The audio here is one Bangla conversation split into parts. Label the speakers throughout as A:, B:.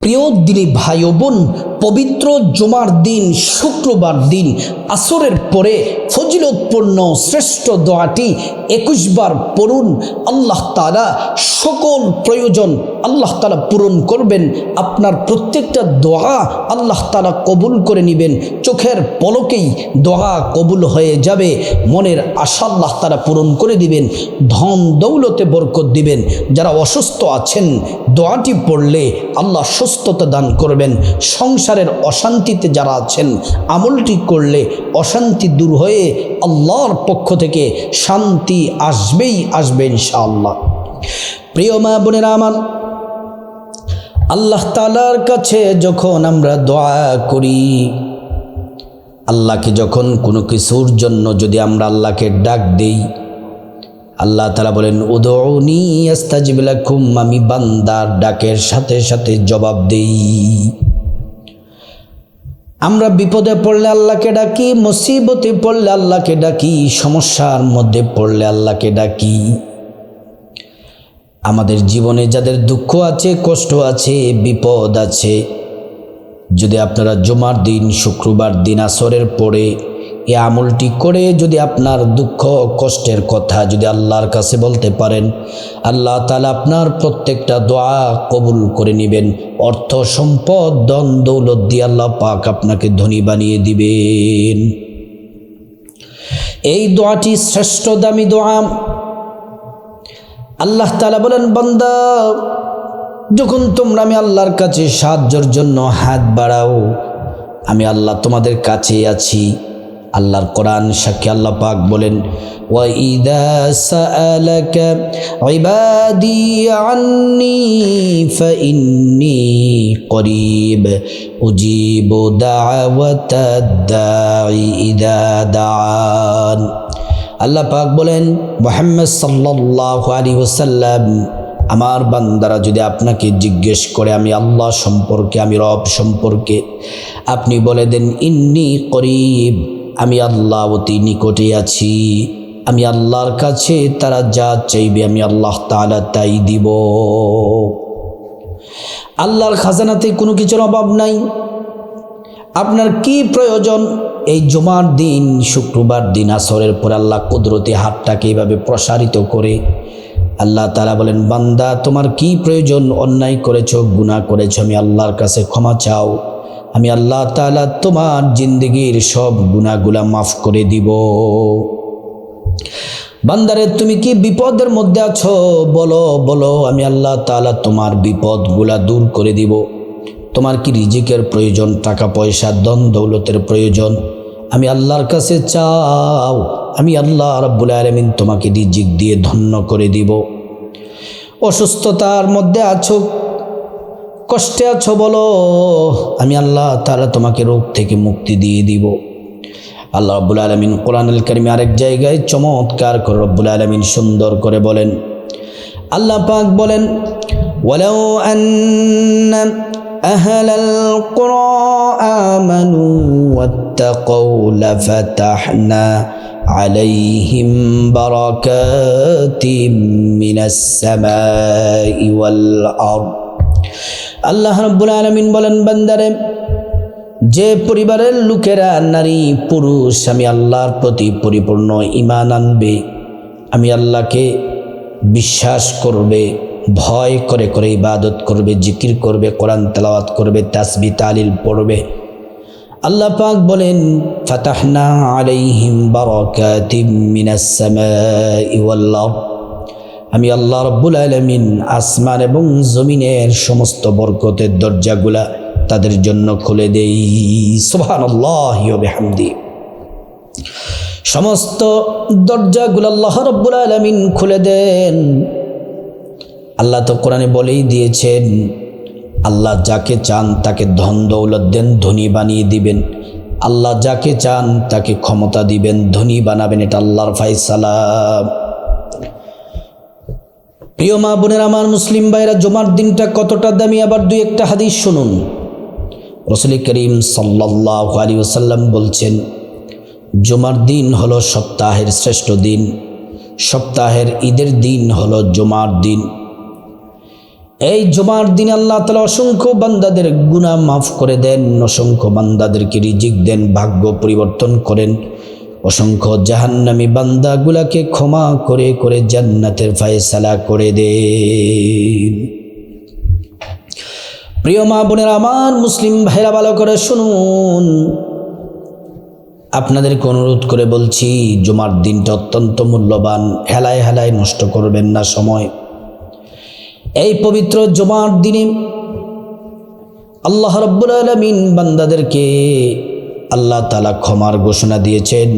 A: প্রিয় দিনী ভাই ও বোন, পবিত্র জুমার দিন শুক্রবার দিন আসরের পরে ফজিলতপূর্ণ শ্রেষ্ঠ দোয়াটি 21 বার পড়ুন। আল্লাহ তাআলা সকল প্রয়োজন আল্লাহ তাআলা পূরণ করবেন। আপনার প্রত্যেকটা দোয়া আল্লাহ তাআলা কবুল করে নেবেন। চোখের পলকেই দোয়া কবুল হয়ে যাবে। মনের আশা আল্লাহ তাআলা পূরণ করে দিবেন। ধন দৌলতে বরকত দিবেন। যারা অসুস্থ আছেন দোয়াটি পড়লে আল্লাহ সুস্থতা দান করবেন। সংসারের অশান্তিতে যারা আছেন আমলটি করলে অশান্তি দূর হয়ে আল্লাহর পক্ষ থেকে শান্তি আসবেই আসবে ইনশাআল্লাহ। প্রিয় মা বোনেরা আমার, আল্লাহ তাআলার কাছে যখন আমরা দোয়া করি, আল্লাহকে যখন কোনো কিছুর জন্য যদি আমরা আল্লাহকে ডাক দেই, আল্লাহ তাআলা বলেন উদউনি আস্তাজিব লাকুম, আমি বান্দার ডাকের সাথে সাথে জবাব দেই। আমরা বিপদে পড়লে আল্লাহকে ডাকি, মুসিবতে পড়লে আল্লাহকে ডাকি, সমস্যার মধ্যে পড়লে আল্লাহকে ডাকি। আমাদের জীবনে যাদের দুঃখ আছে, কষ্ট আছে, বিপদ আছে, যদি আপনারা জুমার দিন শুক্রবার দিন আসরের পরে এই আমলটি করে যদি আপনার দুঃখ কষ্টের কথা যদি আল্লাহর কাছে বলতে পারেন, আল্লাহ তাআলা আপনার প্রত্যেকটা দোয়া কবুল করে নেবেন। অর্থ সম্পদ ধন দৌলত দিয়ে আল্লাহ পাক আপনাকে ধনী বানিয়ে দিবেন। এই দোয়াটি শ্রেষ্ঠ দামি দোয়া। আল্লাহ তাআলা বলেন, বান্দা যখন তোমরা আমি আল্লাহর কাছে সাহায্যের জন্য হাত বাড়াও, আমি আল্লাহ তোমাদের কাছে আছি। আল্লাহর কোরআন সাক্ষী, আল্লাহ পাক বলেন ওয়া ইযা সাআলাকা ইবাদি আন্নী ফাইন্নী করিব উজিবু দাওয়াতাদ দাঈ ইযা দাআন। আল্লাহ পাক বলেন, মুহাম্মদ সাল্লাল্লাহু আলাইহি ওয়াসাল্লাম, আমার বান্দারা যদি আপনাকে জিজ্ঞেস করে আমি আল্লাহ সম্পর্কে, আমি রব সম্পর্কে, আপনি বলে দেন ইন্নী করিব, আমি আল্লাহ অতি নিকটে আছি। আমি আল্লাহর কাছে তারা যা চাইবে আমি আল্লাহ তাআলা তাই দিব। আল্লাহর খাজানাতে কোনো কিছুর অভাব নাই। আপনার কি প্রয়োজন? এই জুমার দিন শুক্রবার দিন আসরের পর আল্লাহ কুদরতি হাতটাকে এইভাবে প্রসারিত করে আল্লাহ তাআলা বলেন, বান্দা তোমার কি প্রয়োজন? অন্যায় করেছো, গুনাহ করেছো, আমি আল্লাহর কাছে ক্ষমা চাও, আমি আল্লাহ তাআলা তোমার জিন্দেগির সব গুনাহগুলা মাফ করে দিব। বান্দারে তুমি কি বিপদের মধ্যে আছো? বলো বলো, আমি আল্লাহ তাআলা তোমার বিপদগুলা দূর করে দিব। তোমার কি রিজিকের প্রয়োজন, টাকা পয়সা ধন দৌলতের প্রয়োজন? আমি আল্লাহর কাছে চাও, আমি আল্লাহ রাব্বুল আলামিন তোমাকে রিজিক দিয়ে ধন্য করে দিব। অসুস্থতার মধ্যে আছো, কষ্টে আছো, বলো, আমি আল্লাহ তাআলা তোমাকে রোগ থেকে মুক্তি দিয়ে দিব। আল্লাহ রাব্বুল আলামিন কোরআনুল কারীমে আরেক জায়গায় চমৎকার করে রব্বুল আলামিন সুন্দর করে বলেন, আল্লাহ পাক বলেন ওয়ালাউ আন্না আহলাল কুরা আমানু ওয়াত্তাকাউ লাফাতাহনা আলাইহিম বারাকাতিম মিনাস সামাই ওয়াল আরদ। আল্লাহ রাব্বুল আলামিন বলেন, বান্দারে যে পরিবারের লোকেরা নারী পুরুষ আমি আল্লাহর প্রতি পরিপূর্ণ ঈমান আনবে, আমি আল্লাহকে বিশ্বাস করবে, ভয় করে করে ইবাদত করবে, জিকির করবে, কোরআন তেলাওয়াত করবে, তাসবিহ তাহলিল পড়বে, আল্লাহ পাক বলেন ফাতাহনা আলাইহিম বারাকাতিম মিনাস সামাই ওয়াল আরদ। আমি আল্লাহ রাব্বুল আলামিন আসমান এবং জমিনের সমস্ত বরকতের দরজাগুলা তাদের জন্য খুলে দেই। সুবহানাল্লাহি ওয়া বিহামদিহি। সমস্ত দরজাগুলো আল্লাহ রাব্বুল আলামিন খুলে দেন। আল্লাহ তো কোরআনে বলেই দিয়েছেন, আল্লাহ যাকে চান তাকে ধন দৌলত দেন, ধনী বানিয়ে দিবেন। আল্লাহ যাকে চান তাকে ক্ষমতা দিবেন, ধনী বানাবেন। এটা আল্লাহর ফয়সালা। প্রিয় মা বোনেরা আমার, মুসলিম ভাইরা, জুমার দিনটা কতটা দামি আবার দুই একটা হাদিস শুনুন। রাসূল করিম সাল্লাল্লাহু আলাইহি ওয়াসাল্লাম বলছেন, জুমার দিন হলো সপ্তাহের শ্রেষ্ঠ দিন, সপ্তাহের ঈদের দিন হলো জুমার দিন। এই জুমার দিন আল্লাহ তাআলা অসংখ্য বান্দাদের গুনাহ মাফ করে দেন, অসংখ্য বান্দাদেরকে রিজিক দেন, ভাগ্য পরিবর্তন করেন, অসংখ্য জাহান্নামী বান্দাগুলাকে ক্ষমা করে করে জান্নাতের ফয়সালা করে দেন। প্রিয় মা বোনেরা আমার, মুসলিম ভাইরা ভালো করে শুনুন, আপনাদেরকে অনুরোধ করে বলছি, জুমার দিনটা অত্যন্ত মূল্যবান, হেলায় হেলায় নষ্ট করবেন না সময়। এই পবিত্র জুমার দিনে আল্লাহ রাব্বুল আলামিন বান্দাদেরকে আল্লাহ তাআলা ক্ষমার ঘোষণা দিয়েছেন।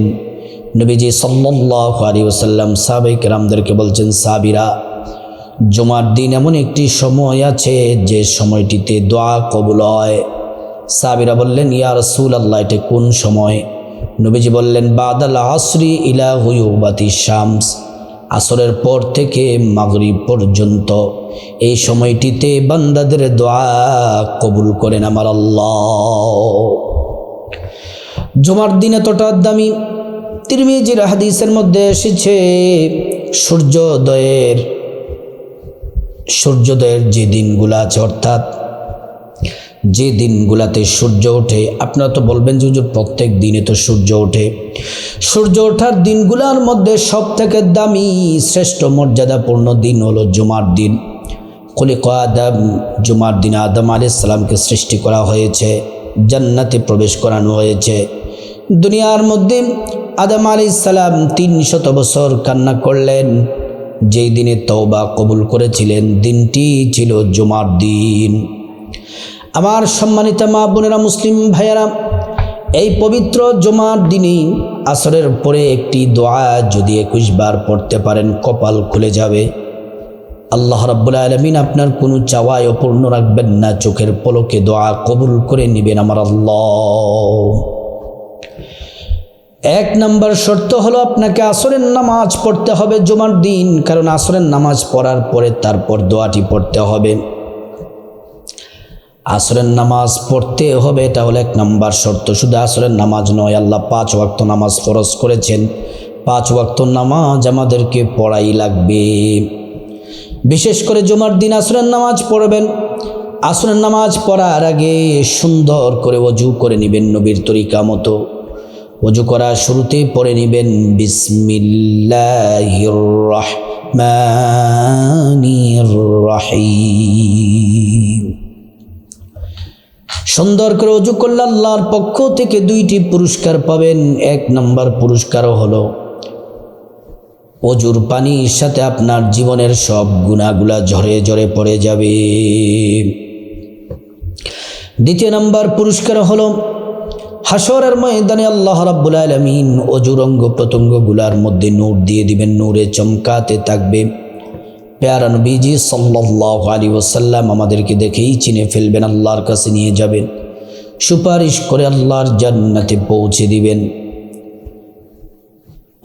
A: নবীজি সাল্লাল্লাহু আলাইহি ওয়াসাল্লাম সাহাবায়ে কেরামদেরকে বলছেন, সাহাবীরা, জুমার দিন এমন একটি সময় আছে যে সময়টিতে দোয়া কবুল হয়। সাহাবীরা বললেন, ইয়া রাসূলুল্লাহ, এটা কোন সময়? নবীজি বললেন, বাদাল আসরি ইলা গুয়ুবাতি শামস, আসরের পর থেকে মাগরিব পর্যন্ত এই সময়টিতে বান্দাদের দোয়া কবুল করেন আমার আল্লাহ। জুমার দিন এতটা দামি, তিরমিজির হাদিসের মধ্যে এসেছে, সূর্যোদয়ের যে দিনগুলো আছে, অর্থাৎ যে দিনগুলাতে সূর্য ওঠে, আপনারা তো বলবেন যে হুজুর প্রত্যেক দিনে তো সূর্য ওঠে। সূর্য ওঠার দিনগুলোর মধ্যে সব থেকে দামি, শ্রেষ্ঠ মর্যাদাপূর্ণ দিন হলো জুমার দিন। খলিকা আদম, জুমার দিন আদম আলাইহিস সালামকে সৃষ্টি করা হয়েছে, জান্নাতে প্রবেশ করানো হয়েছে। দুনিয়ার মধ্যে আদম আলাইহিস সালাম 300 বছর কান্না করলেন, যেই দিনে তওবা কবুল করেছিলেন দিনটি ছিল জুমার দিন। আমার সম্মানিত মা বোনেরা, মুসলিম ভাইয়েরা, এই পবিত্র জুমার দিনে আসরের পরে একটি দোয়া যদি 21 বার পড়তে পারেন, কপাল খুলে যাবে। আল্লাহ রাব্বুল আলামিন আপনার কোনো চাওয়াই অপূর্ণ রাখবেন না, চোখের পলকে দোয়া কবুল করে নেবেন আমার আল্লাহ। 1 নম্বর শর্ত হলো আপনাকে আসরের নামাজ পড়তে হবে জুমার দিন, কারণ আসরের নামাজ পড়ার পরে তারপর দোয়াটি পড়তে হবে। আসরের নামাজ পড়তে হবে, এটা হলো 1 নম্বর শর্ত। শুধু আসরের নামাজ নয়, আল্লাহ 5 ওয়াক্ত নামাজ ফরজ করেছেন, 5 ওয়াক্ত নামাজ আমাদেরকে পড়াই লাগবে। বিশেষ করে জুমার দিন আসরের নামাজ পড়বেন। আসরের নামাজ পড়ার আগে সুন্দর করে ওযু করে নেবেন, নবীর তরিকা মতো। ওযু করার শুরুতেই পড়ে নেবেন বিসমিল্লাহির রহমানির রহিম। সুন্দর করে ওযু করলে আল্লাহর পক্ষ থেকে 2টি পুরস্কার পাবেন। 1 নম্বর পুরস্কার হলো ওযুর পানির সাথে আপনার জীবনের সব গুনাহগুলা ঝরে ঝরে পড়ে যাবে। 2 নম্বর পুরস্কার হলো হাসরের ময়দানে আল্লাহ রাব্বুল আলামিন ওযুর অঙ্গ প্রত্যঙ্গগুলার মধ্যে নূর দিয়ে দিবেন, নূরে চমকাতে থাকবে। প্যারা নবীজি সাল্লাল্লাহু আলাইহি ওয়াসাল্লাম আমাদেরকে দেখেই চিনে ফেলবেন, আল্লাহর কাছে নিয়ে যাবেন, সুপারিশ করে আল্লাহর জান্নাতে পৌঁছে দিবেন।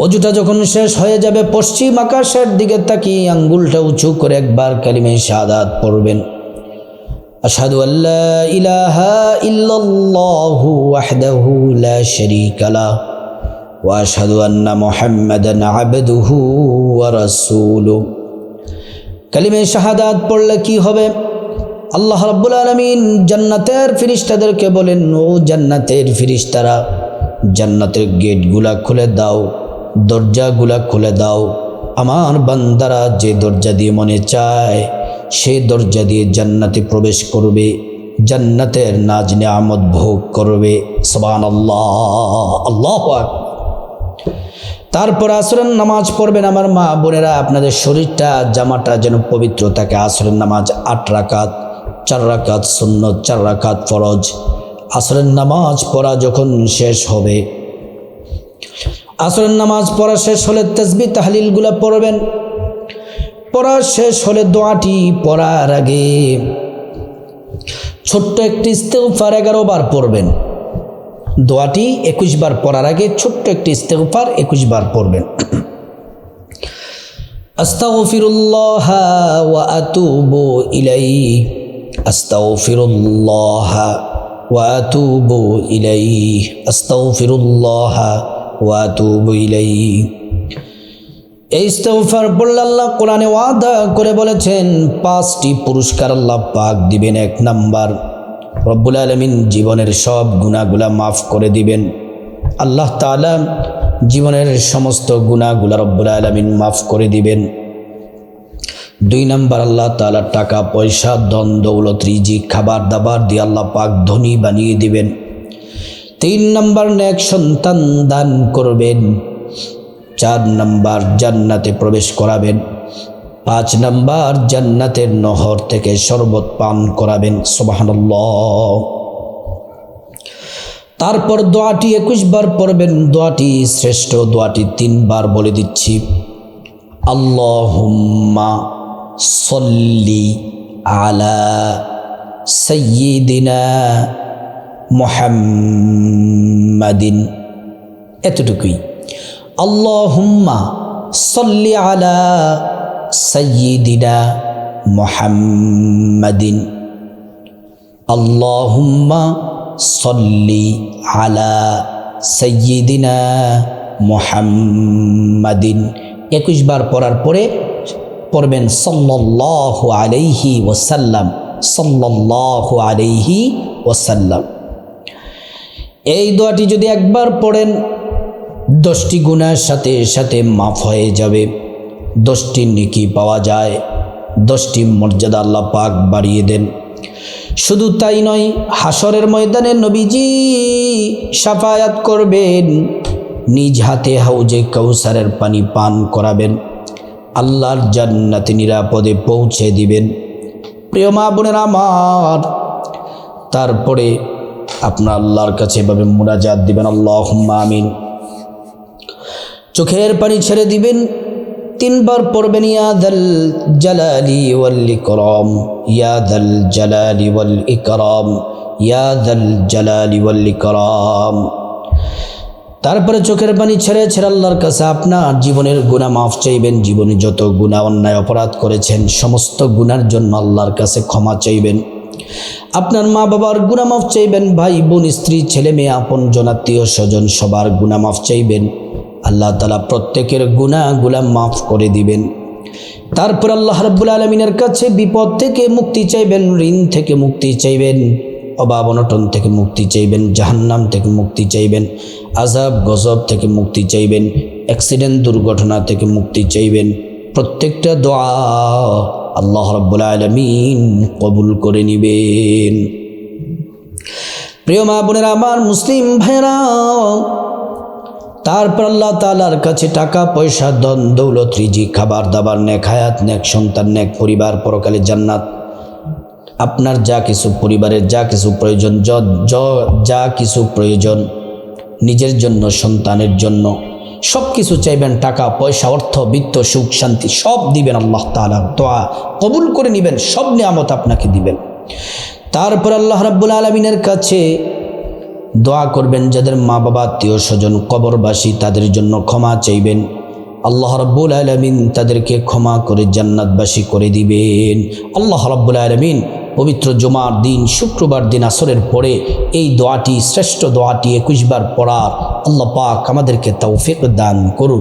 A: ওযুটা যখন শেষ হয়ে যাবে, পশ্চিম আকাশের দিকে তাকিয়ে আঙ্গুলটা উঁচু করে একবার কালিমে শাহাদাত পড়বেন, আশহাদু আল্লা ইলাহা ইল্লাল্লাহু ওয়াহদাহু লা শারীকা লাহ ওয়া আশহাদু আন্না মুহাম্মাদান আবদুহু ওয়া রাসূলুহু। কালিমে শাহাদাত পড়লে কি হবে? আল্লাহ রাব্বুল আলামিন জান্নাতের ফেরেশতাদেরকে বলেন, ও জান্নাতের ফেরেশতারা, জান্নাতের গেটগুলা খুলে দাও, দরজাগুলা খুলে দাও। আমার বান্দারা যে দরজা দিয়ে মনে চায় সেই দরজা দিয়ে জান্নাতে প্রবেশ করবে, জান্নাতের নাজ নিয়ামত ভোগ করবে। সুবহানাল্লাহ, আল্লাহু আকবার। তারপর আসরের নামাজ পড়বেন। আমার মা বোনেরা, আপনাদের শরীরটা, জামাটা যেন পবিত্র থাকে। আসরের নামাজ 8 রাকাত, 4 রাকাত সুন্নত, 4 রাকাত ফরজ। আসরের নামাজ পড়া যখন শেষ হবে, আসরের নামাজ পড়া শেষ হলে তাসবিহ তাহলিলগুলো পড়বেন। পড়া শেষ হলে দোয়াটি পড়ার আগে ছোট্ট একটি ইস্তেগফার 11 বার পড়বেন। দোয়াটি 21 বার পড়ার আগে ছোট্ট একটি ইস্তেগফার 21 বার পড়বেন। আস্তাগফিরুল্লাহ ওয়া আতুবু ইলাইহি, আস্তাগফিরুল্লাহ ওয়া আতুবু ইলাইহি, আস্তাগফিরুল্লাহ ওয়া আতুবু ইলাইহি। এই ইস্তেগফার পড়লে আল্লাহ কোরআনে ওয়াদা করে বলেছেন 5টি পুরস্কার আল্লাহ পাক দিবেন। 1 নাম্বার, রব্বুল আলামিন জীবনের সব গুনাহগুলা মাফ করে দিবেন। আল্লাহ তাআলা জীবনের সমস্ত গুনাহগুলা রব্বুল আলামিন মাফ করে দিবেন। 2 নাম্বার, আল্লাহ তাআলা টাকা পয়সা ধন দৌলত রিজিক খাবার দাবার দিয়ে আল্লাহ পাক ধনী বানিয়ে দিবেন। 3 নাম্বার, নেক সন্তান দান করবেন। 4 নাম্বার, জান্নাতে প্রবেশ করাবেন। 5 নাম্বার, জান্নাতের নহর থেকে শরবত পান করাবেন। সুবহানাল্লাহ। তারপর দোয়াটি 21 বার পড়বেন। দোয়াটি শ্রেষ্ঠ দোয়াটি 3 বার বলে দিচ্ছি। আল্লাহুম্মা সল্লি আলা সাইয়্যিদিনা মুহাম্মাদিন, এতটুকুই। আল্লাহুম্মা সল্লি আলা সাইয়্যিদিনা মুহাম্মাদিন, আল্লাহুম্মা সল্লি আলা সাইয়্যিদিনা মুহাম্মাদিন। 21 বার পড়ার পরে পড়বেন সাল্লাল্লাহু আলাইহি ওয়াসাল্লাম, সাল্লাল্লাহু আলাইহি ওয়াসাল্লাম। এই দোয়াটি যদি একবার পড়েন 10টি গুনাহের সাথে সাথে মাফ হয়ে যাবে, 10টি নেকি পাওয়া যায়, 10টি মর্যাদা আল্লাহ পাক বাড়িয়ে দেন। শুধু তাই নয়, হাসরের ময়দানে নবীজি শাফায়াত করবেন, নিজ হাতে হাউজে কাউসারের পানি পান করাবেন, আল্লাহর জান্নাতে নিরাপদে পৌঁছে দিবেন। প্রিয় মা বোনেরা আমার, তারপরে আপনার আল্লাহর কাছে এভাবে মুনাজাত দিবেন, আল্লাহুম্মা আমিন। চোখের পানি ছেড়ে দিবেন, 3 বার পড়বেন ইয়া যাল জালালি ওয়াল ইকরাম, ইয়া যাল জালালি ওয়াল ইকরাম, ইয়া যাল জালালি ওয়াল ইকরাম। তারপরে চোখের পানি ছেড়ে ছেড়ে আল্লাহর কাছে আপনার জীবনের গুনাহ মাফ চাইবেন। জীবনে যত গুনাহ অন্যায় অপরাধ করেছেন সমস্ত গুনার জন্য আল্লাহর কাছে ক্ষমা চাইবেন। আপনার মা বাবার গুনাহ মাফ চাইবেন, ভাই বোন স্ত্রী ছেলে মেয়ে আপন জন আত্মীয় স্বজন সবার গুনাহ মাফ চাইবেন। আল্লাহ তাআলা প্রত্যেকের গুনাহগুলা মাফ করে দিবেন। তারপর আল্লাহ রাব্বুল আলামিনের কাছে বিপদ থেকে মুক্তি চাইবেন, ঋণ থেকে মুক্তি চাইবেন, অভাব অনটন থেকে মুক্তি চাইবেন, জাহান্নাম থেকে মুক্তি চাইবেন, আযাব গজব থেকে মুক্তি চাইবেন, অ্যাক্সিডেন্ট দুর্ঘটনা থেকে মুক্তি চাইবেন। প্রত্যেকটা দোয়া আল্লাহ রাব্বুল আলামিন কবুল করে নেবেন। প্রিয় মা বোনেরা আমার, মুসলিম ভাইরা, তারপর আল্লাহ তাআলার কাছে টাকা পয়সা ধন দৌলত রিজিক খাবার দাবার নেক হায়াত নেক সন্তান নেক পরিবার পরকালে জান্নাত, আপনার যা কিছু পরিবারের যা কিছু প্রয়োজন, যা কিছু প্রয়োজন নিজের জন্য সন্তানের জন্য সব কিছু চাইবেন। টাকা পয়সা অর্থ বিত্ত সুখ শান্তি সব দিবেন আল্লাহ তাআলা, দোয়া কবুল করে নেবেন, সব নিয়ামত আপনাকে দিবেন। তারপর আল্লাহ রাব্বুল আলামিনের কাছে দোয়া করবেন, যাদের মা বাবা আত্মীয় স্বজন কবরবাসী তাদের জন্য ক্ষমা চাইবেন। আল্লাহ রাব্বুল আলামিন তাদেরকে ক্ষমা করে জান্নাতবাসী করে দিবেন। আল্লাহ রাব্বুল আলামিন পবিত্র জুমার দিন শুক্রবার দিন আসরের পরে এই দোয়াটি শ্রেষ্ঠ দোয়াটি 21 বার পড়ার আল্লাহ পাক আমাদেরকে তৌফিক দান করুন।